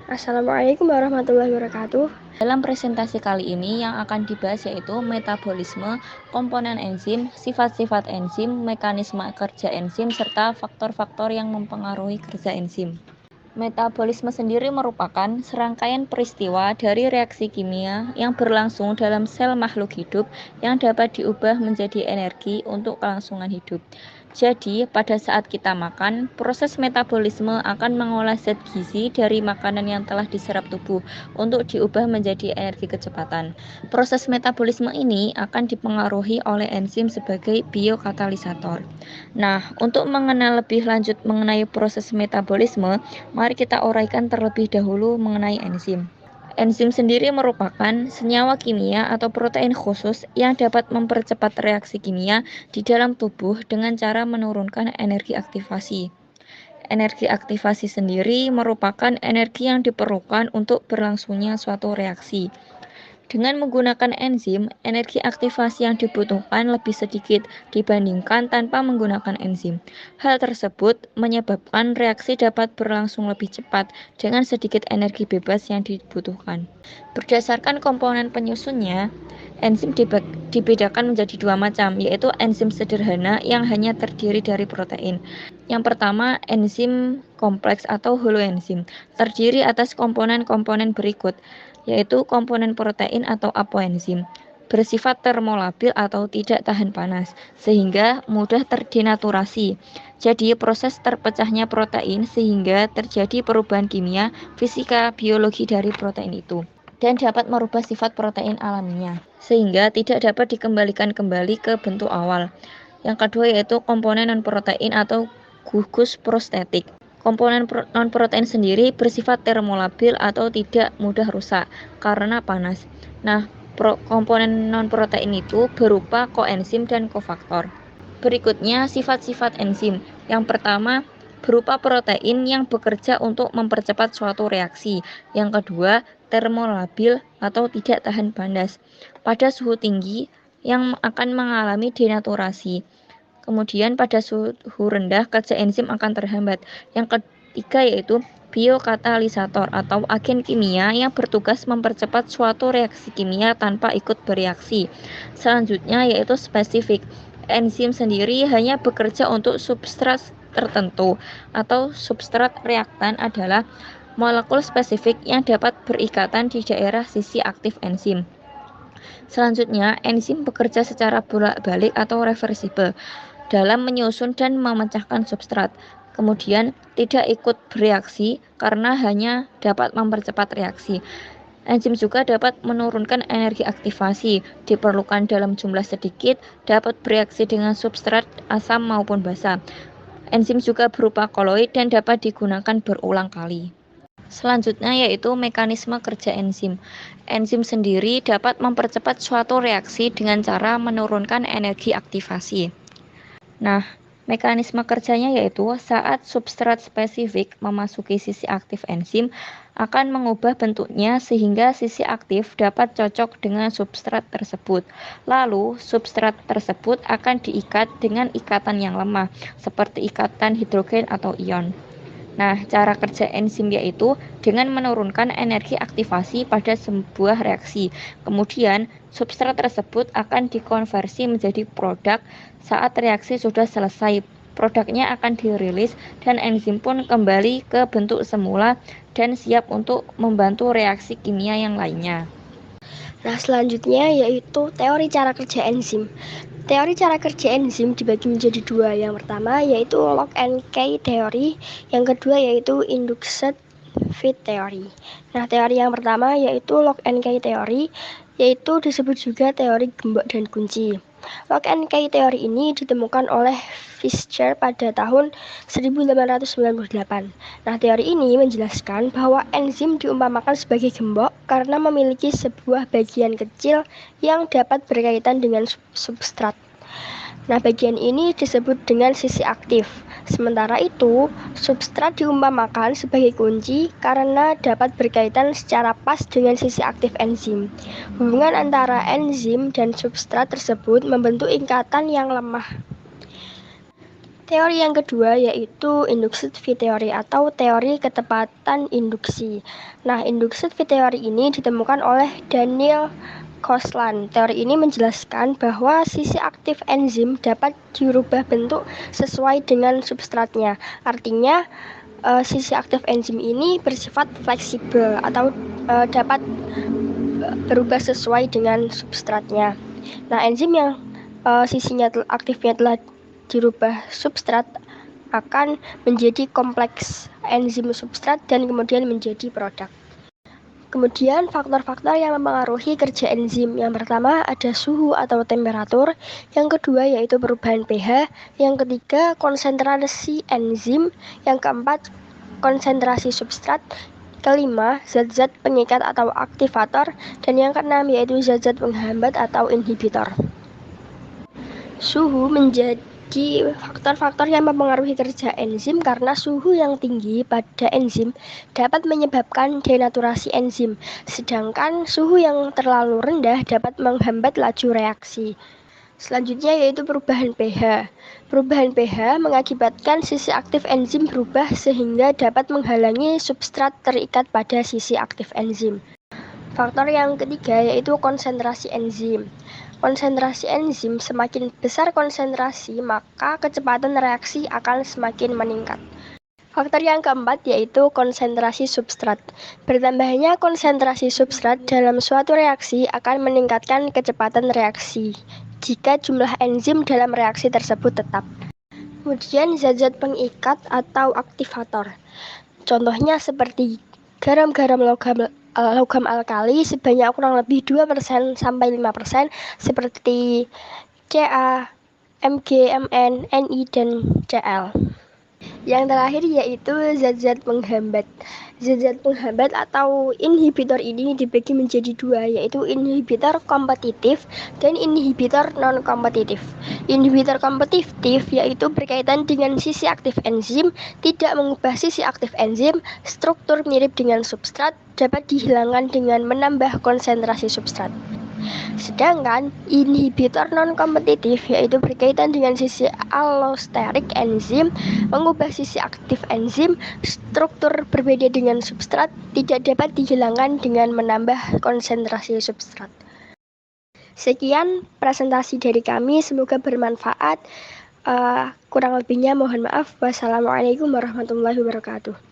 Assalamualaikum warahmatullahi wabarakatuh. Dalam presentasi kali ini yang akan dibahas yaitu metabolisme, komponen enzim, sifat-sifat enzim, mekanisme kerja enzim, serta faktor-faktor yang mempengaruhi kerja enzim. Metabolisme sendiri merupakan serangkaian peristiwa dari reaksi kimia yang berlangsung dalam sel makhluk hidup yang dapat diubah menjadi energi untuk kelangsungan hidup. Jadi, pada saat kita makan, proses metabolisme akan mengolah zat gizi dari makanan yang telah diserap tubuh untuk diubah menjadi energi kecepatan. Proses metabolisme ini akan dipengaruhi oleh enzim sebagai biokatalisator. Nah, untuk mengenal lebih lanjut mengenai proses metabolisme, mari kita uraikan terlebih dahulu mengenai enzim. Enzim sendiri merupakan senyawa kimia atau protein khusus yang dapat mempercepat reaksi kimia di dalam tubuh dengan cara menurunkan energi aktivasi. Energi aktivasi sendiri merupakan energi yang diperlukan untuk berlangsungnya suatu reaksi. Dengan menggunakan enzim, energi aktivasi yang dibutuhkan lebih sedikit dibandingkan tanpa menggunakan enzim. Hal tersebut menyebabkan reaksi dapat berlangsung lebih cepat dengan sedikit energi bebas yang dibutuhkan. Berdasarkan komponen penyusunnya, enzim dibedakan menjadi dua macam, yaitu enzim sederhana yang hanya terdiri dari protein. Yang pertama, enzim kompleks atau holoenzim, terdiri atas komponen-komponen berikut, yaitu komponen protein atau apoenzim, bersifat termolabil atau tidak tahan panas, sehingga mudah terdenaturasi. Jadi, proses terpecahnya protein sehingga terjadi perubahan kimia, fisika, biologi dari protein itu, dan dapat merubah sifat protein alaminya, sehingga tidak dapat dikembalikan kembali ke bentuk awal. Yang kedua yaitu komponen non-protein atau gugus prostetik. Komponen non-protein sendiri bersifat termolabil atau tidak mudah rusak karena panas. Nah, komponen non-protein itu berupa koenzim dan kofaktor. Berikutnya, sifat-sifat enzim. Yang pertama, berupa protein yang bekerja untuk mempercepat suatu reaksi. Yang kedua, termolabil atau tidak tahan panas pada suhu tinggi yang akan mengalami denaturasi. Kemudian pada suhu rendah kerja enzim akan terhambat. Yang ketiga yaitu biokatalisator atau agen kimia yang bertugas mempercepat suatu reaksi kimia tanpa ikut bereaksi. Selanjutnya yaitu spesifik. Enzim sendiri hanya bekerja untuk substrat tertentu atau substrat reaktan adalah molekul spesifik yang dapat berikatan di daerah sisi aktif enzim. Selanjutnya, enzim bekerja secara bolak-balik atau reversibel dalam menyusun dan memecahkan substrat. Kemudian tidak ikut bereaksi karena hanya dapat mempercepat reaksi. Enzim juga dapat menurunkan energi aktivasi, diperlukan dalam jumlah sedikit, dapat bereaksi dengan substrat asam maupun basa. Enzim juga berupa koloid dan dapat digunakan berulang kali. Selanjutnya yaitu mekanisme kerja enzim. Enzim sendiri dapat mempercepat suatu reaksi dengan cara menurunkan energi aktivasi. Nah, mekanisme kerjanya yaitu saat substrat spesifik memasuki sisi aktif enzim akan mengubah bentuknya sehingga sisi aktif dapat cocok dengan substrat tersebut. Lalu, substrat tersebut akan diikat dengan ikatan yang lemah, seperti ikatan hidrogen atau ion. Nah, cara kerja enzim yaitu dengan menurunkan energi aktivasi pada sebuah reaksi. Kemudian, substrat tersebut akan dikonversi menjadi produk saat reaksi sudah selesai. Produknya akan dirilis dan enzim pun kembali ke bentuk semula dan siap untuk membantu reaksi kimia yang lainnya. Nah, selanjutnya yaitu teori cara kerja enzim. Teori cara kerja enzim dibagi menjadi dua. Yang pertama yaitu lock and key teori, yang kedua yaitu induced feed teori. Nah, teori yang pertama yaitu lock and key teori, yaitu disebut juga teori gembok dan kunci. Lock and key teori ini ditemukan oleh Fischer pada tahun 1898. Nah, teori ini menjelaskan bahwa enzim diumpamakan sebagai gembok karena memiliki sebuah bagian kecil yang dapat berkaitan dengan substrat. Nah, bagian ini disebut dengan sisi aktif. Sementara itu, substrat diumpamakan sebagai kunci karena dapat berkaitan secara pas dengan sisi aktif enzim. Hubungan antara enzim dan substrat tersebut membentuk ikatan yang lemah. Teori yang kedua yaitu inductive theory atau teori ketepatan induksi. Nah, inductive theory ini ditemukan oleh Daniel Koslan. Teori ini menjelaskan bahwa sisi aktif enzim dapat dirubah bentuk sesuai dengan substratnya. Artinya, sisi aktif enzim ini bersifat fleksibel atau dapat berubah sesuai dengan substratnya. Nah, enzim yang sisinya aktifnya telah dirubah substrat akan menjadi kompleks enzim substrat dan kemudian menjadi produk. Kemudian faktor-faktor yang mempengaruhi kerja enzim. Yang pertama ada suhu atau temperatur, yang kedua yaitu perubahan pH, yang ketiga konsentrasi enzim, yang keempat konsentrasi substrat, kelima zat-zat pengikat atau aktivator, dan yang keenam yaitu zat-zat penghambat atau inhibitor. Suhu menjadi faktor-faktor yang mempengaruhi kerja enzim karena suhu yang tinggi pada enzim dapat menyebabkan denaturasi enzim, sedangkan suhu yang terlalu rendah dapat menghambat laju reaksi. Selanjutnya yaitu perubahan pH. Perubahan pH mengakibatkan sisi aktif enzim berubah sehingga dapat menghalangi substrat terikat pada sisi aktif enzim. Faktor yang ketiga yaitu konsentrasi enzim. Konsentrasi enzim semakin besar konsentrasi, maka kecepatan reaksi akan semakin meningkat. Faktor yang keempat yaitu konsentrasi substrat. Bertambahnya konsentrasi substrat dalam suatu reaksi akan meningkatkan kecepatan reaksi jika jumlah enzim dalam reaksi tersebut tetap. Kemudian zat-zat pengikat atau aktivator. Contohnya seperti garam-garam logam alkali sebanyak kurang lebih 2% sampai 5%, seperti Ca, Mg, Mn, Ni, dan Cl. Yang terakhir yaitu zat-zat penghambat. Zat-zat penghambat atau inhibitor ini dibagi menjadi dua, yaitu inhibitor kompetitif dan inhibitor non-kompetitif. Inhibitor kompetitif yaitu berkaitan dengan sisi aktif enzim, tidak mengubah sisi aktif enzim, struktur mirip dengan substrat, dapat dihilangkan dengan menambah konsentrasi substrat. Sedangkan inhibitor non-kompetitif yaitu berkaitan dengan sisi allosterik enzim, mengubah sisi aktif enzim, struktur berbeda dengan substrat, tidak dapat dihilangkan dengan menambah konsentrasi substrat. Sekian presentasi dari kami, semoga bermanfaat. Kurang lebihnya mohon maaf. Wassalamualaikum warahmatullahi wabarakatuh.